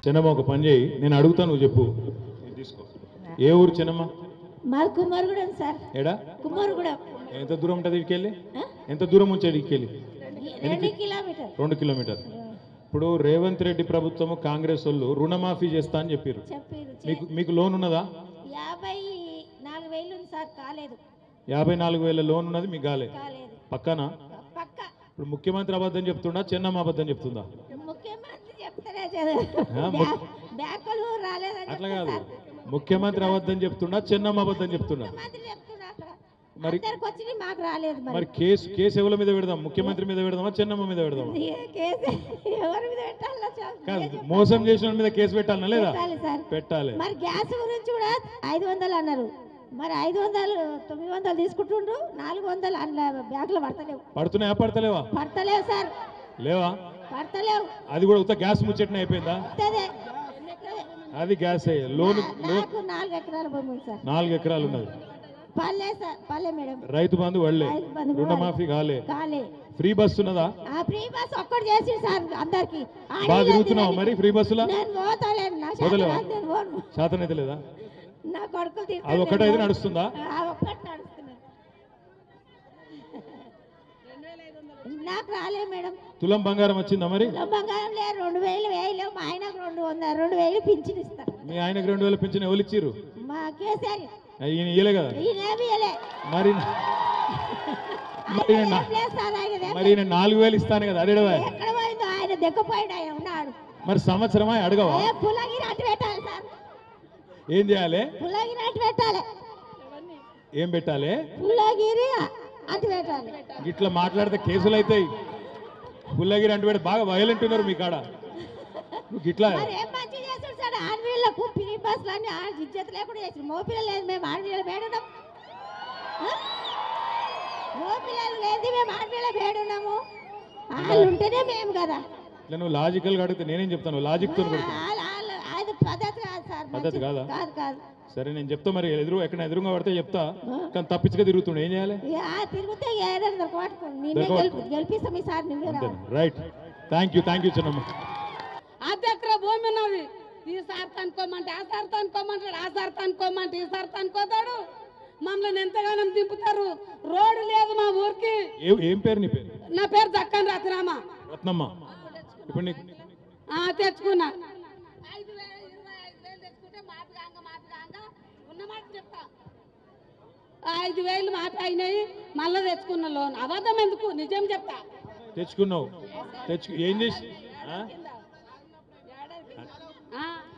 చిన్నమ్మ ఒక పని చేయి, నేను అడుగుతాను నువ్వు చెప్పు. ఇది తీసుకో. ఏ ఊరు చిన్నమ్మ? మాది కుమారగూడెం సార్. ఏడా? కుమారగూడెం. ఎంత దూరం ఉంటుంది ఇటుకెళ్ళి? ఎంత దూరం ఉంచాడు ఇటుకెళ్ళి? 2 కిలోమీటర్. 2 కిలోమీటర్. ఇప్పుడు రేవంత్ రెడ్డి ప్రభుత్వము కాంగ్రెస్ వాళ్ళు రుణమాఫీ చేస్తా అని చెప్పారు. మీకు లోన్ ఉన్నదా? 54,000 ఉంది సార్, కాలేదు. 54,000 లోన్ ఉన్నది, మీకు కాలేదు. పక్కన పక్క. ఇప్పుడు ముఖ్యమంత్రి అబద్ధం చెప్తుండా, చెన్నమ్మ అబద్ధం చెప్తుందా? ముఖ్యమంత్రి చెప్తారే బ్యాంకులు రాలేదని. అట్లా కాదు, ముఖ్యమంత్రి అబద్ధం చెప్తుండా, చెన్నమ్మ అబద్ధం చెప్తుండా? మరి మాకు రాలేదు. మరి కేసు ఎవరి మీద పెడదాం? ముఖ్యమంత్రి మీద పెడదామా, చెన్నమ్మ మీద పెడదామా? కాదు, మోసం చేసిన మీద కేసు పెట్టాలనా లేదా? పెట్టాలి. మరి గ్యాస్ గురించి కూడా 500 అన్నారు. మరి 500 900 తీసుకుంటుండ్రు, 400 అందులో బ్యాంకులో పడతలేవు. పడుతున్నాయా? పడతలేవా? పడతలేవు సార్. లేవా? పడతలేవు. అది కూడా ఉత్త గ్యాస్ ముచ్చట్నే అయిపోయిందా? అది గ్యాస్ లోన్. 4 ఎకరాల భూమి ఉంది సార్. 4 ఎకరాలు ఉన్నది. పల్లె సార్, పల్లె మేడం. రైతు బంధు వల్లే రుణమాఫీ కాలే. ఫ్రీ బస్ ఉన్నదా? ఫ్రీ బస్ ఒక్కటి చేసి సార్ అందరికి. బాగా తిరుగుతున్నావు మరి ఫ్రీ బస్సులా? నేను పోతలేను, నా శాతం అయితే లేదా? నా కొడుకులు అది ఒక్కటైతే నడుస్తుందా? ఒక్కటి నడుస్తున్నా. నాకు రాలే మేడం. తులం బంగారం వచ్చిందా మరి? తులం బంగారం లేదు. 2,000 వేయలేవు. మా ఆయనకు 2,000 పింఛన్ ఇస్తారు. మీ ఆయనకు 2,000 పింఛన్ ఎవరు ఇచ్చిర్రు? మా కేసీఆర్. ఈయన ఇయ్యలే కదా? మరి మరి 4,000 ఇస్తాను కదా, అదే ఎక్కడ పోయిందో ఆయన దిక్కుపోయాడు. ఆయన ఉన్నాడు. మరి సంవత్సరమా అడగవా? పుల్లగిరి అటు పెట్టాలి సార్. ఏం చేయాలి? పుల్లగిరి అటు పెట్టాలి. ఏం పెట్టాలి? పుల్లగిరి అటు పెట్టాలి. ఇట్లా మాట్లాడితే కేసులు అవుతాయి. పుల్లగిరి అంటే పెట్టి బాగా వైలెంట్ ఉన్నారు మీ కాడ. ఇట్లా ఏం మంచి చేస్తాడు సార్. ఆడపిల్లలకు ఫ్రీ బస్సులు అన్ని ఇజ్జత్ లేకుండా చేసి మోపిల్లలు లేదు. మేము ఆడపిల్లలు వేడున్నాం. మోపిల్లలు లేదు, మేము ఆడపిల్లలు వేడున్నాము. వాళ్ళు ఉంటేనే మేము కదా. నువ్వు లాజికల్ గా అడిగితే నేనేం చెప్తాను? లాజిక్ తో అది పద్ధతి కాదు సార్. పద్ధతి కాదా? కాదు కాదు. సరే నేను చెప్తా. మరి ఎక్కడ ఎదురుగా పడితే చెప్తా, కానీ తప్పించుగా తిరుగుతుండే ఏం చేయాలి? తిరిగితే గెలిపిస్తాం ఈసారి. రైట్. థ్యాంక్ యూ చిన్నమ్మ. అర్ధెకరా భూమి ఉన్నది. ఈసారి తనుకోమంటే ఆ సారి తనుకోమంటాడు, ఆ సారి తనుకోమంటే ఈసారి తనుకోతాడు. మమ్మల్ని ఎంతగానో దింపుతారు. రోడ్డు లేదు మా ఊరికి. ఏం పేరు నీ పేరు? నా పేరు జక్కన్ రత్నమ్మ. రత్నమ్మ. ఇప్పుడు నీకు తెచ్చుకున్నా 5,000 తెచ్చుకుంటే మాపిగాంగా ఉన్నమాట చెప్తా. 5,000 మాపి అయినాయి. మళ్ళీ తెచ్చుకున్న లోన్. అబద్ధం ఎందుకు, నిజం చెప్తా. తెచ్చుకున్నావు. ఏం చేసి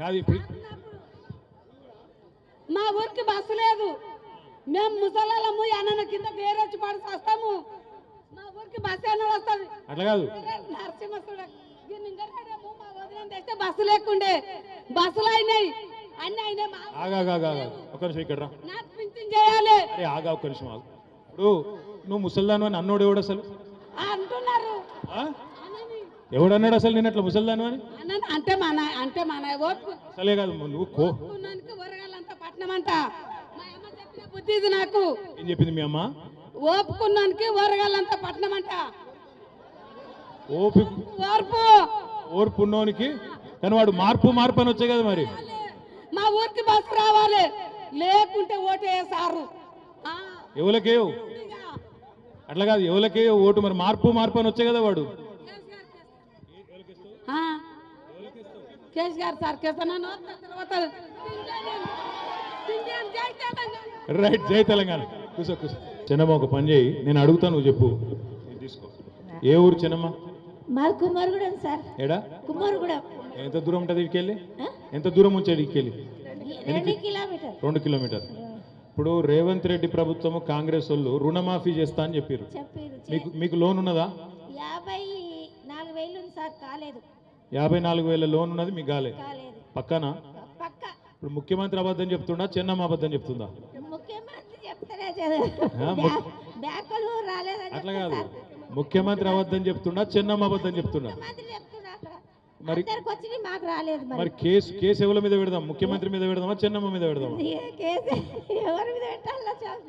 కాదు? ఇప్పుడు మా ఊరికి బస్సు లేదు. మేము ముసలాళ్ళము. అన్న కింద వేరొచ్చి పడి వస్తాము. మా ఊరికి బస్సు అన్న వస్తుంది. అట్లా కాదు. నరసింహసుడు మా వదిన తెస్తే బస్సు లేకుండే. బస్సులు అయినాయి, అన్ని అయినాయి. ఒక నిమిషం ఇక్కడ నాకు పింఛన్ చేయాలి. ఆగా ఒక్క నిమిషం ఆగు. ఇప్పుడు నువ్వు ముసల్దాను అని అన్నోడు ఎవడు అసలు అంటున్నారు? ఎవడన్నాడు అసలు నేను అట్లా ముసల్దాను అని? అంటే మన అసలే కాదు. నువ్వు ఊరగాలంతా పట్నం అంట. మా అమ్మ చెప్పిన బుద్ధి ఇది నాకు. ఏం చెప్పింది మీ అమ్మ? ఓపుకున్నానికి ఊరగాలంతా పట్నం అంట. ఓర్పు ఉన్నోనికి. కానీ వాడు మార్పు అని వచ్చాయి కదా. మరి మా ఊరికి బస్సు రావాలి, లేకుంటే ఓటేసారు. ఎవరికేవు? అట్లా కాదు, ఎవరికేయో ఓటు. మరి మార్పు అని వచ్చాయి కదా. వాడు కేసీఆర్ సార్ తర్వాత రైట్. జై తెలంగాణ. కూసో. చిన్నమ్మ ఒక పని చేయి, నేను అడుగుతాను నువ్వు చెప్పు. తీసుకో. ఏ ఊరు చిన్నమ్మ? మాది కుమారగూడెం సార్. ఏడా? కుమారగూడెం. ఎంత దూరం ఉంటుంది ఇటుకెళ్ళి? ఎంత దూరం ఉంచాడు ఇటుకెళ్ళి? 2 కిలోమీటర్. 2 కిలోమీటర్. ఇప్పుడు రేవంత్ రెడ్డి ప్రభుత్వము కాంగ్రెస్ వాళ్ళు రుణమాఫీ చేస్తా అని చెప్పారు. మీకు లోన్ ఉన్నదా? 54,000 ఉంది సార్, కాలేదు. 54,000 లోన్ ఉన్నది, మీకు కాలేదు. పక్కన పక్క. ఇప్పుడు ముఖ్యమంత్రి అబద్ధం చెప్తుండా, చెన్నమ్మ అబద్ధం చెప్తుందా? ముఖ్యమంత్రి చెప్తారే బ్యాంకులు రాలేదని. అట్లా కాదు, ముఖ్యమంత్రి అబద్ధం చెప్తుండా, చెన్నమ్మ అబద్ధం చెప్తుండా? మరి మాకు రాలేదు. మరి కేసు ఎవరి మీద పెడదాం? ముఖ్యమంత్రి మీద పెడదామా, చెన్నమ్మ మీద పెడదామా?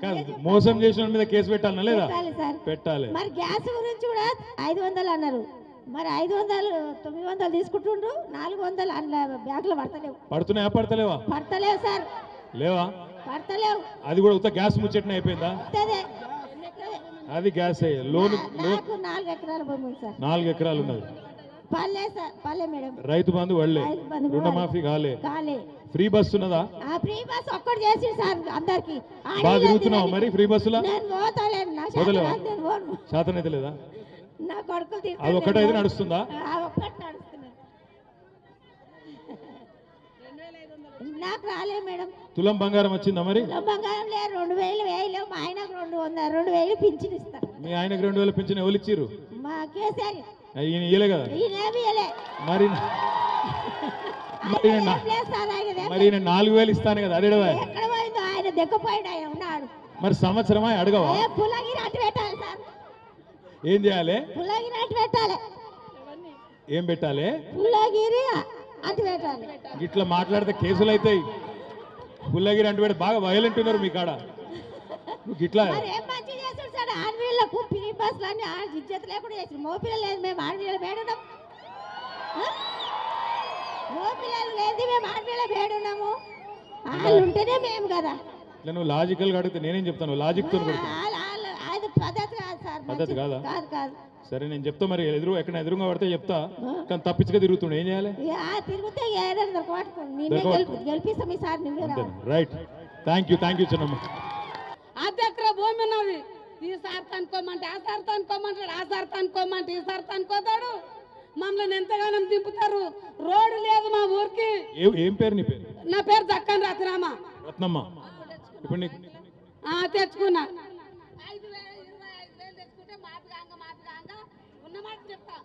కాదు, మోసం చేసిన మీద కేసు పెట్టాలనా లేదా? పెట్టాలి. పెట్టాలి. మరి గ్యాస్ గురించి కూడా 500 అన్నారు. మరి 500 900 తీసుకుంటుండ్రు 400 అందులో బ్యాగులో పడతలేవు. పడుతున్నాయా పడతలేవా? పడతలేవు సార్, లేవా? పడతలేవు. అది కూడా ఉత్త గ్యాస్ ముచ్చట్నే అయిపోయిందా? వస్తదే. అది గ్యాస్ లోన్ నాకు 4 ఎకరాల భూమి ఉంది సార్. 4 ఎకరాలు ఉన్నది. పల్లె సార్, పల్లె మేడం. రైతు బంధు వళ్ళే, రైతు బంధు కూడా రుణమాఫీ కాలే, కాలే. ఫ్రీ బస్ ఉన్నదా? ఆ ఫ్రీ బస్ ఒక్కటి చేసి సార్ అందరికి. బాగా తిరుగుతున్నావు మరి ఫ్రీ బస్సులా? నేను పోతలేను, నా వదలవా? శాతం నేను పోను. శాతం అయితే లేదా? నా కొడుకులు తింటారు, అది ఒక్కటైతే నేను పోను. నడుస్తుందా? ఆ ఒక్కటి నడుస్తున్నది. నాకు రాలే మేడం. తులం బంగారం వచ్చిందా మరి? తులం బంగారం లేదు, 2000 వేయలేవు. మా ఆయనకు 200 పింఛన్ ఇస్తారు. మీ ఆయనకు 2000 పింఛన్ ఎవరు ఇచ్చిర్రు? మా కేసీఆర్ ఈయన ఇయ్యలే కదా ఈయనేమి ఇయ్యలే. మరి మరి ఆయన ఏం లేదు సార్, ఆయనది ఏం మరి ఈయన 4000 ఇస్తాను కదా అదేడవా? ఎక్కడ పోయిందో ఆయన దగ్గపోయాడు, ఆయన ఉన్నాడు. మరి సంవత్సరమా అడగవా? పుల్లగిరి అటు పెట్టాలి సార్, ఏం చేయాలి? పుల్లగిరి అటు పెట్టాలి, ఏం పెట్టాలి? పుల్లగిరి అటు పెట్టాలి. ఇట్లా మాట్లాడితే కేసులు అవుతాయి. పుల్లగిరి అంటే పెడితే బాగా వైలెంట్ ఉన్నారు మీ కాడ. నువ్వు ఇట్లా మరి ఏం మంచి చేస్తాడు సార్, ఆడపిల్లలకు ఫ్రీ బస్సులు అన్ని ఇజ్జత్ లేకుండా చేసి మోపిల్లలు లేదు, మేము ఆడపిల్లలు వేడున్నాం. మోపిల్లలు లేదు, మేము ఆడపిల్లలు వేడున్నాము. వాళ్ళు ఉంటేనే మేము కదా. ఇట్లా నువ్వు లాజికల్గా అడిగితే నేనేం చెప్తాను? లాజిక్తో అది పద్ధతి కాదు సార్, పద్ధతి కాదా? కాదు కాదు. సరే నేను చెప్తా, మరి ఎక్కడ ఎదురుగా పడితే చెప్తా, కానీ తప్పించుగా తిరుగుతుండే ఏం చేయాలి? తిరిగితే ఏదైనా పట్టుకోండి, నేనే గెలిపిస్తాం ఈసారి. నువ్వే రైట్. థ్యాంక్ యూ చిన్నమ్మ. అర్ధెకర భూమి ఉన్నది. ఈ సార్ అనుకోమంటే ఆ సార్ అనుకోమంటాడు, ఆ సార్ అనుకోమంటే ఈ సార్ అనుకోతాడు. మమ్మల్ని ఎంతగానో దింపుతారు. రోడ్డు లేదు మా ఊరికి. ఏం పేరు నీ పేరు? నా పేరు దక్కన్ రత్నమ్మ. రత్నమ్మ. ఇప్పుడు నీకు తెచ్చుకున్నా 5,000 తెచ్చుకుంటే మాపిగాంగ ఉన్నమాట చెప్తా.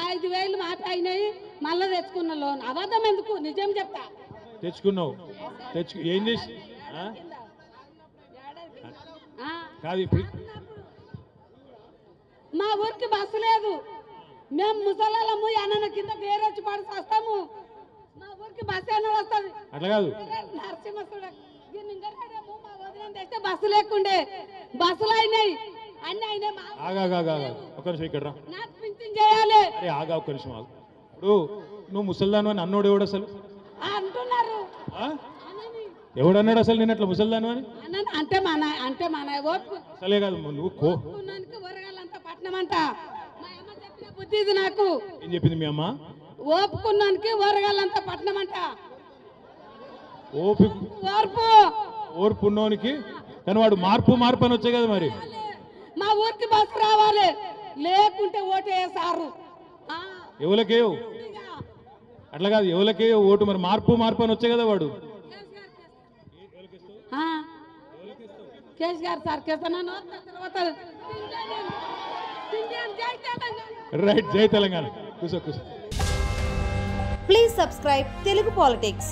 5,000 మాపి అయినాయి, మళ్ళీ తెచ్చుకున్న లోన్. అబద్ధం ఎందుకు, నిజం చెప్తా. తెచ్చుకున్నావు. ఏం చేసి కాదు ఇప్పుడు మా ఊరికి బస్సు లేదు. మేము ముసలాళ్ళము ఎన్న కింద వేరొచ్చి పడి వస్తాము. మా ఊరికి బస్సు అన్నది వస్తుంది. అట్లా కాదు, నరసింహసుడు మా వదిన తెస్తే బస్సు లేకుండే, బస్సులు అయినాయి, అన్ని అయినాయి. ఒక నిమిషం ఇక్కడ రా. నాకు పింఛన్ చేయాలి. అరే ఆగా ఒక్క నిమిషం ఆగు. ఇప్పుడు నువ్వు ముసల్దాను అని అన్నోడు ఎవడు అసలు? అంటున్నారు. ఎవడన్నాడు అసలు నేను అట్లా ముసల్దాను అని? అంటే మన ఓపు అసలే కాదు నువ్వు ఊరగాలంతా పట్నం అంట. మా అమ్మ చెప్పిన బుద్ధి ఇది నాకు. ఏం చెప్పింది మీ అమ్మ? ఓపుకున్నానికి ఊరగాలంతా పట్నం అంట. ఓర్పు ఉన్నోనికి, కానీ వాడు మార్పు అని వచ్చాయి కదా. మరి మా ఊరికి బస్సు రావాలి, లేకుంటే ఓటేసారు. ఎవరికేవు అట్లా కాదు, ఎవరికే ఓటు. మరి మార్పు అని వచ్చాయి కదా వాడు. కేసీఆర్ సార్ కేసీఆర్. రైట్. జై తెలంగాణ. కూసో. Please subscribe Telugu politics.